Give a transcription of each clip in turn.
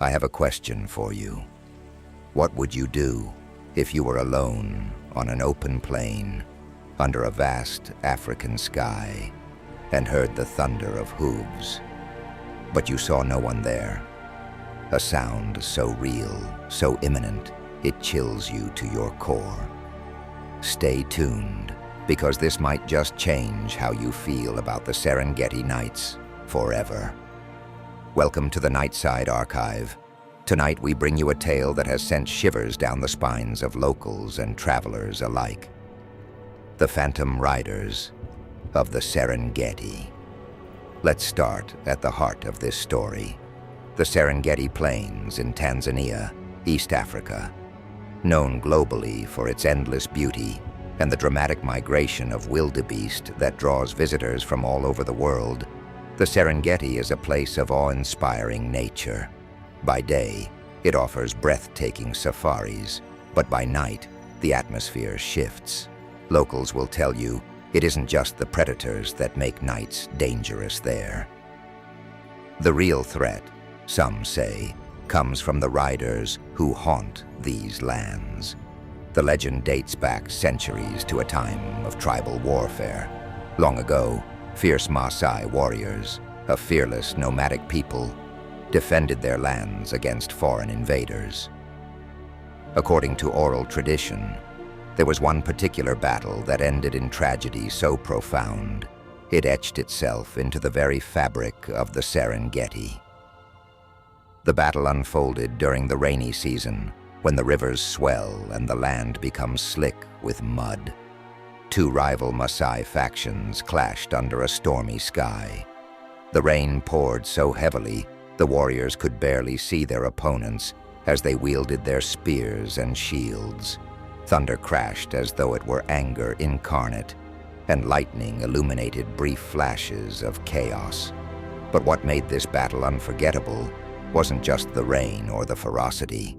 I have a question for you. What would you do if you were alone on an open plain under a vast African sky and heard the thunder of hooves, but you saw no one there? A sound so real, so imminent, it chills you to your core. Stay tuned, because this might just change how you feel about the Serengeti nights forever. Welcome to the Nightside Archive. Tonight we bring you a tale that has sent shivers down the spines of locals and travelers alike. The Phantom Riders of the Serengeti. Let's start at the heart of this story. The Serengeti Plains in Tanzania, East Africa. Known globally for its endless beauty and the dramatic migration of wildebeest that draws visitors from all over the world, the Serengeti is a place of awe-inspiring nature. By day, it offers breathtaking safaris, but by night, the atmosphere shifts. Locals will tell you it isn't just the predators that make nights dangerous there. The real threat, some say, comes from the riders who haunt these lands. The legend dates back centuries to a time of tribal warfare. Long ago, fierce Maasai warriors, a fearless nomadic people, defended their lands against foreign invaders. According to oral tradition, there was one particular battle that ended in tragedy so profound, it etched itself into the very fabric of the Serengeti. The battle unfolded during the rainy season, when the rivers swell and the land becomes slick with mud. Two rival Masai factions clashed under a stormy sky. The rain poured so heavily, the warriors could barely see their opponents as they wielded their spears and shields. Thunder crashed as though it were anger incarnate, and lightning illuminated brief flashes of chaos. But what made this battle unforgettable wasn't just the rain or the ferocity.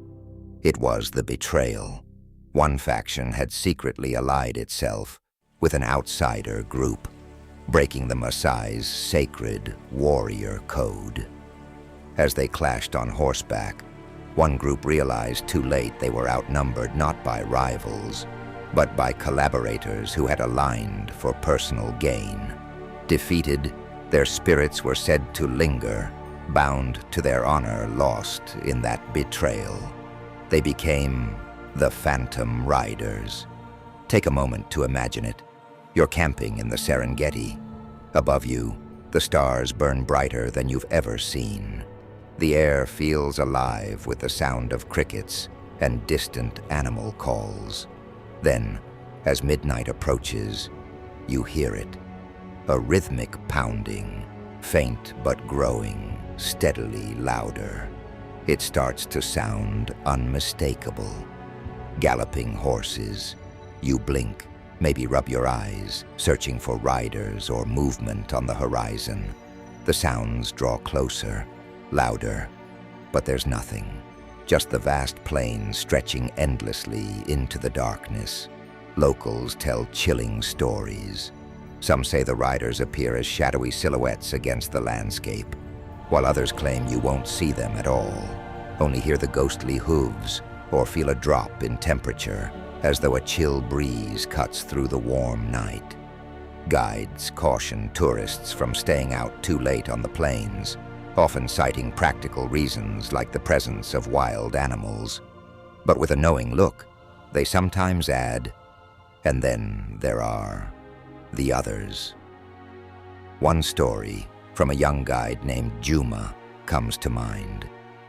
It was the betrayal. One faction had secretly allied itself with an outsider group, breaking the Maasai's sacred warrior code. As they clashed on horseback, one group realized too late they were outnumbered not by rivals, but by collaborators who had aligned for personal gain. Defeated, their spirits were said to linger, bound to their honor lost in that betrayal. They became the Phantom Riders. Take a moment to imagine it. You're camping in the Serengeti. Above you, the stars burn brighter than you've ever seen. The air feels alive with the sound of crickets and distant animal calls. Then, as midnight approaches, you hear it. A rhythmic pounding, faint but growing, steadily louder. It starts to sound unmistakable. Galloping horses. You blink, maybe rub your eyes, searching for riders or movement on the horizon. The sounds draw closer, louder, but there's nothing. Just the vast plain stretching endlessly into the darkness. Locals tell chilling stories. Some say the riders appear as shadowy silhouettes against the landscape, while others claim you won't see them at all, only hear the ghostly hooves or feel a drop in temperature as though a chill breeze cuts through the warm night. Guides caution tourists from staying out too late on the plains, often citing practical reasons like the presence of wild animals. But with a knowing look, they sometimes add, and then there are the others. One story from a young guide named Juma comes to mind.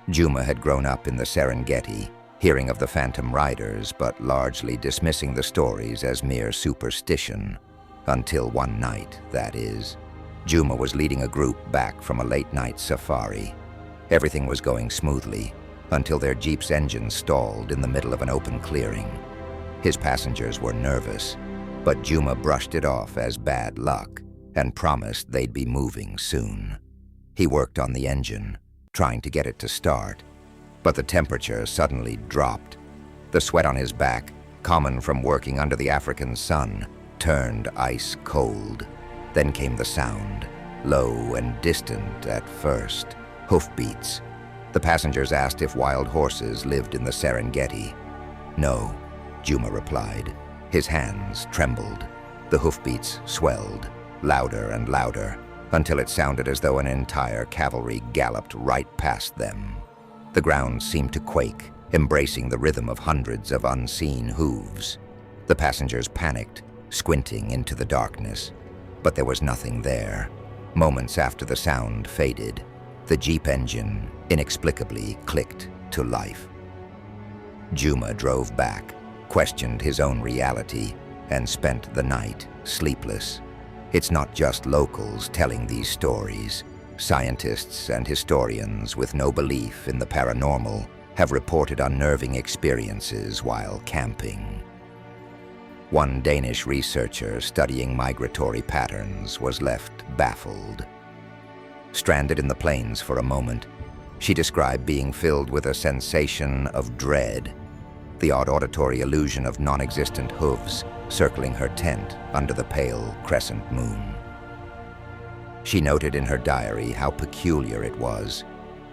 Juma had grown up in the Serengeti, hearing of the Phantom Riders but largely dismissing the stories as mere superstition. Until one night, that is. Juma was leading a group back from a late-night safari. Everything was going smoothly until their jeep's engine stalled in the middle of an open clearing. His passengers were nervous, but Juma brushed it off as bad luck and promised they'd be moving soon. He worked on the engine, trying to get it to start, but the temperature suddenly dropped. The sweat on his back, common from working under the African sun, turned ice cold. Then came the sound, low and distant at first, hoofbeats. The passengers asked if wild horses lived in the Serengeti. No, Juma replied. His hands trembled. The hoofbeats swelled, louder and louder, until it sounded as though an entire cavalry galloped right past them. The ground seemed to quake, embracing the rhythm of hundreds of unseen hooves. The passengers panicked, squinting into the darkness. But there was nothing there. Moments after the sound faded, the Jeep engine inexplicably clicked to life. Juma drove back, questioned his own reality, and spent the night sleepless. It's not just locals telling these stories. Scientists and historians with no belief in the paranormal have reported unnerving experiences while camping. One Danish researcher studying migratory patterns was left baffled. Stranded in the plains for a moment, she described being filled with a sensation of dread, the odd auditory illusion of non-existent hooves circling her tent under the pale crescent moon. She noted in her diary how peculiar it was,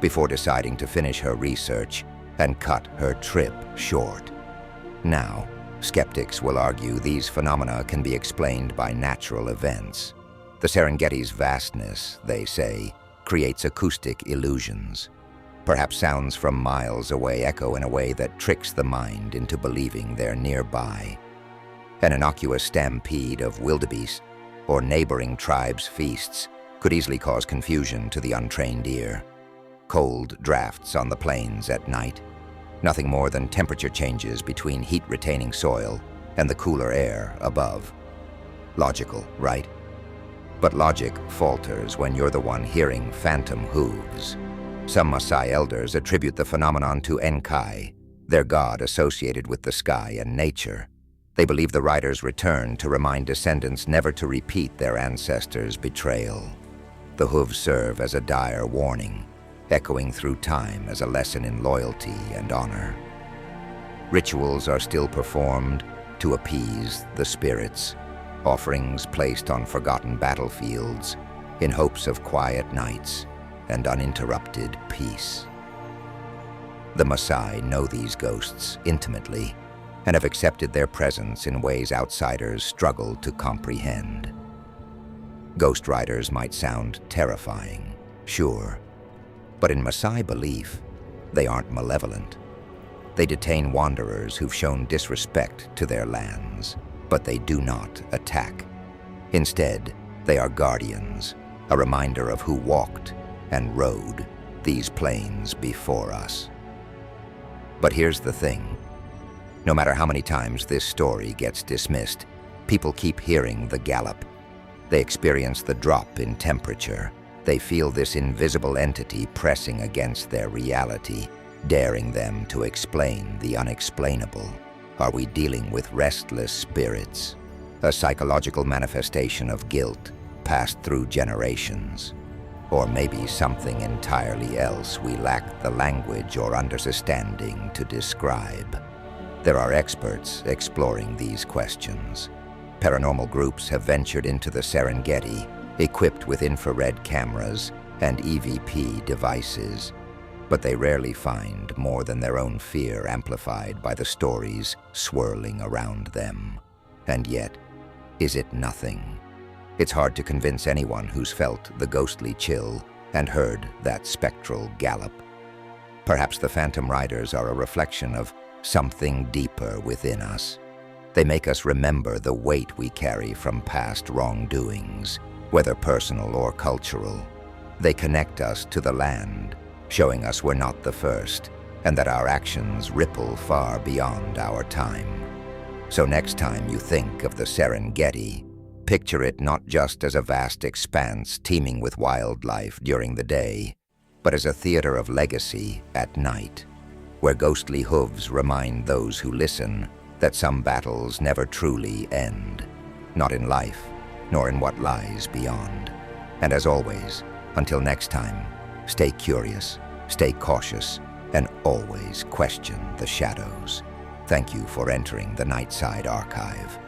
before deciding to finish her research and cut her trip short. Now, skeptics will argue these phenomena can be explained by natural events. The Serengeti's vastness, they say, creates acoustic illusions. Perhaps sounds from miles away echo in a way that tricks the mind into believing they're nearby. An innocuous stampede of wildebeest or neighboring tribes' feasts could easily cause confusion to the untrained ear. Cold drafts on the plains at night, nothing more than temperature changes between heat-retaining soil and the cooler air above. Logical, right? But logic falters when you're the one hearing phantom hooves. Some Masai elders attribute the phenomenon to Enkai, their god associated with the sky and nature. They believe the riders return to remind descendants never to repeat their ancestors' betrayal. The hooves serve as a dire warning, echoing through time as a lesson in loyalty and honor. Rituals are still performed to appease the spirits, offerings placed on forgotten battlefields in hopes of quiet nights and uninterrupted peace. The Maasai know these ghosts intimately and have accepted their presence in ways outsiders struggle to comprehend. Ghost riders might sound terrifying, sure, but in Maasai belief, they aren't malevolent. They detain wanderers who've shown disrespect to their lands, but they do not attack. Instead, they are guardians, a reminder of who walked and rode these plains before us. But here's the thing. No matter how many times this story gets dismissed, people keep hearing the gallop. They experience the drop in temperature. They feel this invisible entity pressing against their reality, daring them to explain the unexplainable. Are we dealing with restless spirits, a psychological manifestation of guilt passed through generations? Or maybe something entirely else we lack the language or understanding to describe? There are experts exploring these questions. Paranormal groups have ventured into the Serengeti, equipped with infrared cameras and EVP devices, but they rarely find more than their own fear amplified by the stories swirling around them. And yet, is it nothing? It's hard to convince anyone who's felt the ghostly chill and heard that spectral gallop. Perhaps the phantom riders are a reflection of something deeper within us. They make us remember the weight we carry from past wrongdoings, whether personal or cultural. They connect us to the land, showing us we're not the first, and that our actions ripple far beyond our time. So next time you think of the Serengeti, picture it not just as a vast expanse teeming with wildlife during the day, but as a theater of legacy at night, where ghostly hooves remind those who listen that some battles never truly end, not in life, nor in what lies beyond. And as always, until next time, stay curious, stay cautious, and always question the shadows. Thank you for entering the Nightside Archive.